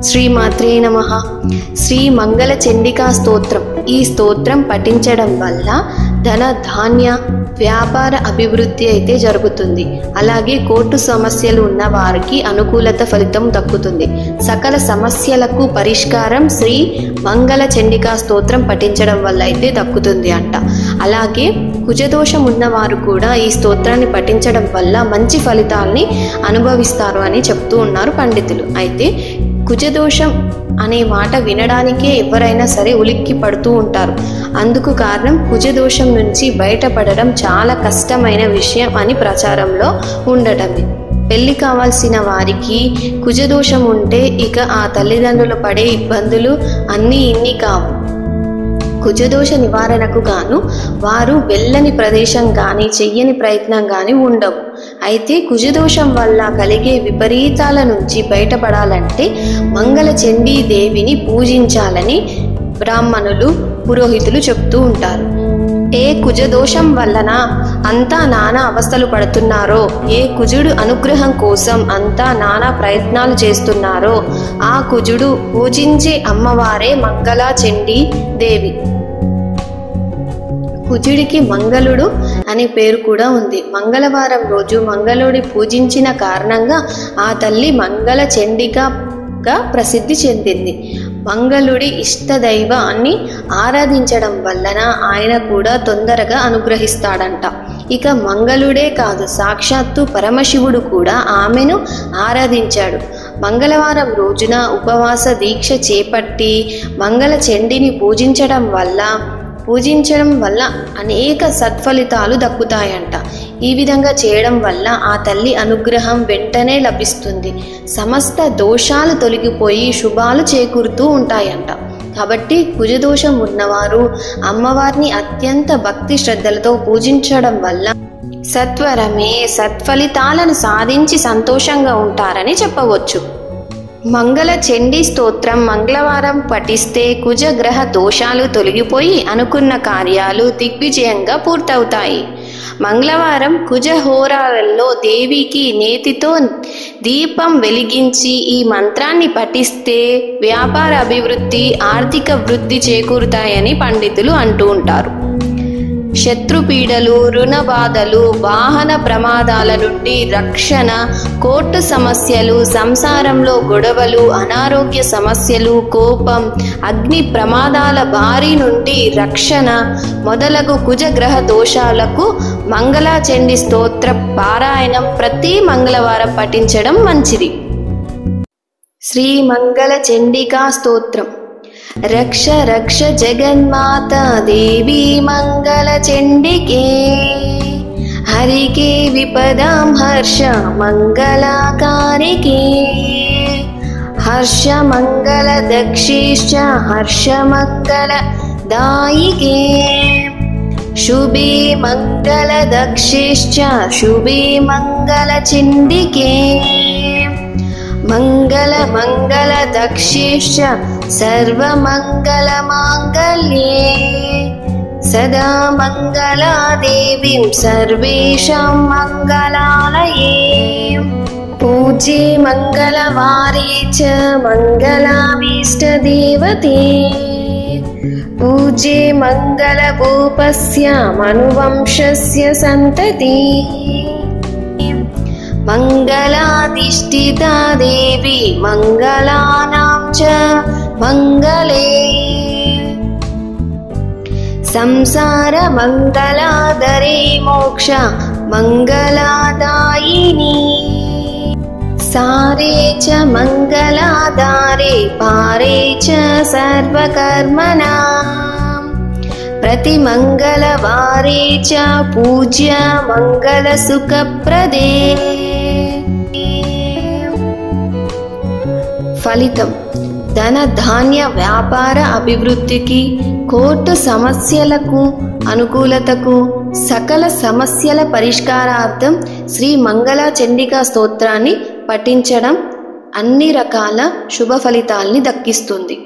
శ్రీమాత్రే నమః. శ్రీ మంగళ చండికా స్తోత్రం. ఈ స్తోత్రం పఠించడం వల్ల ధన ధాన్య వ్యాపార అభివృద్ధి అయితే జరుగుతుంది. అలాగే కోర్టు సమస్యలు ఉన్న వారికి అనుకూలత ఫలితం దక్కుతుంది. సకల సమస్యలకు పరిష్కారం శ్రీ మంగళ చండికా స్తోత్రం పఠించడం వల్ల అయితే దక్కుతుంది అంట. అలాగే కుజదోషం ఉన్నవారు కూడా ఈ స్తోత్రాన్ని పఠించడం వల్ల మంచి ఫలితాల్ని అనుభవిస్తారు అని చెప్తూ ఉన్నారు పండితులు. అయితే కుజదోషం అనే మాట వినడానికే ఎవరైనా సరే ఉలిక్కి పడుతూ ఉంటారు. అందుకు కారణం కుజదోషం నుంచి బయటపడడం చాలా కష్టమైన విషయం అని ప్రచారంలో ఉండటమే. పెళ్లి కావాల్సిన వారికి కుజదోషం ఉంటే ఇక ఆ తల్లిదండ్రులు పడే ఇబ్బందులు అన్నీ ఇన్ని కావు. కుజదోష నివారణకు గాను వారు వెళ్ళని ప్రదేశం కానీ చెయ్యని ప్రయత్నం కానీ ఉండవు. అయితే కుజదోషం వల్ల కలిగే విపరీతాల నుంచి బయటపడాలంటే మంగళ చండీ దేవిని పూజించాలని బ్రాహ్మణులు పురోహితులు చెప్తూ ఉంటారు. ఏ కుజదోషం వలన అంతా నానా అవస్థలు పడుతున్నారో, ఏ కుజుడు అనుగ్రహం కోసం అంతా నానా ప్రయత్నాలు చేస్తున్నారో ఆ కుజుడు పూజించే అమ్మవారే మంగళ చండీ దేవి. కుజుడికి మంగళుడు అనే పేరు కూడా ఉంది. మంగళవారం రోజు మంగళుడి పూజించిన కారణంగా ఆ తల్లి మంగళ చండికగా ప్రసిద్ధి చెందింది. మంగళుడి ఇష్టదైవాన్ని ఆరాధించడం వలన ఆయన కూడా తొందరగా అనుగ్రహిస్తాడంట. ఇక మంగళుడే కాదు, సాక్షాత్తు పరమశివుడు కూడా ఆమెను ఆరాధించాడు. మంగళవారం రోజున ఉపవాస దీక్ష చేపట్టి మంగళ చండిని పూజించడం వల్ల అనేక సత్ఫలితాలు దక్కుతాయంట. ఈ విధంగా చేయడం వల్ల ఆ తల్లి అనుగ్రహం వెంటనే లభిస్తుంది. సమస్త దోషాలు తొలగిపోయి శుభాలు చేకూరుతూ ఉంటాయంట. కాబట్టి కుజదోషం ఉన్నవారు అమ్మవారిని అత్యంత భక్తి శ్రద్ధలతో పూజించడం వల్ల సత్వరమే సత్ఫలితాలను సాధించి సంతోషంగా ఉంటారని చెప్పవచ్చు. మంగళ చండీ స్తోత్రం మంగళవారం పఠిస్తే కుజగ్రహ దోషాలు తొలగిపోయి అనుకున్న కార్యాలు దిగ్విజయంగా పూర్తవుతాయి. మంగళవారం కుజహోరాలలో దేవికి నేతితో దీపం వెలిగించి ఈ మంత్రాన్ని పఠిస్తే వ్యాపార అభివృద్ధి, ఆర్థిక వృద్ధి చేకూరుతాయని పండితులు అంటూ ఉంటారు. శత్రుపీడలు, రుణ బాధలు, వాహన ప్రమాదాల నుండి రక్షణ, కోర్టు సమస్యలు, సంసారంలో గొడవలు, అనారోగ్య సమస్యలు, కోపం, అగ్ని ప్రమాదాల బారి నుండి రక్షణ మొదలగు కుజగ్రహ దోషాలకు మంగళ చండీ స్తోత్ర పారాయణం ప్రతి మంగళవారం పఠించడం మంచిది. శ్రీ మంగళ చండికా స్తోత్రం. రక్ష రక్ష జగన్మాతా దేవి మంగళ చండికే, హరికే విపదాం హర్ష మంగళకారికే, హర్ష మంగళ దక్షిశ్చ హర్ష మంగళ దాయికే, శుభే మంగళ దక్షిశ్చ శుభే మంగళ చండికే, మంగళ మంగళ దక్షిశ్చ సర్వమంగళ మాంగళ్యే, సదా మంగళా దేవీం సర్వేషాం మంగళాలయే, పూజ్యే మంగళవారే చ మంగళాభీష్టదేవతే, పూజ్యే మంగళభూపస్య మనువంశస్య సంతతి, మంగళాధిష్ఠితా దేవి మంగళానాం చ మంగళే, సంసార మంగళాదరే మోక్ష మంగళాదాయిని, సారే చ మంగళాదారే పారే చ సర్వకర్మణాం, ప్రతి మంగళవారే చ పూజ్య మంగళ సుఖప్రదే. ఫలితం: ధన ధాన్య వ్యాపార అభివృద్ధికి, కోర్టు సమస్యలకు అనుకూలతకు, సకల సమస్యల పరిష్కారార్థం శ్రీ మంగళ చండికా స్తోత్రాన్ని పఠించడం అన్ని రకాల శుభ ఫలితాల్ని దక్కిస్తుంది.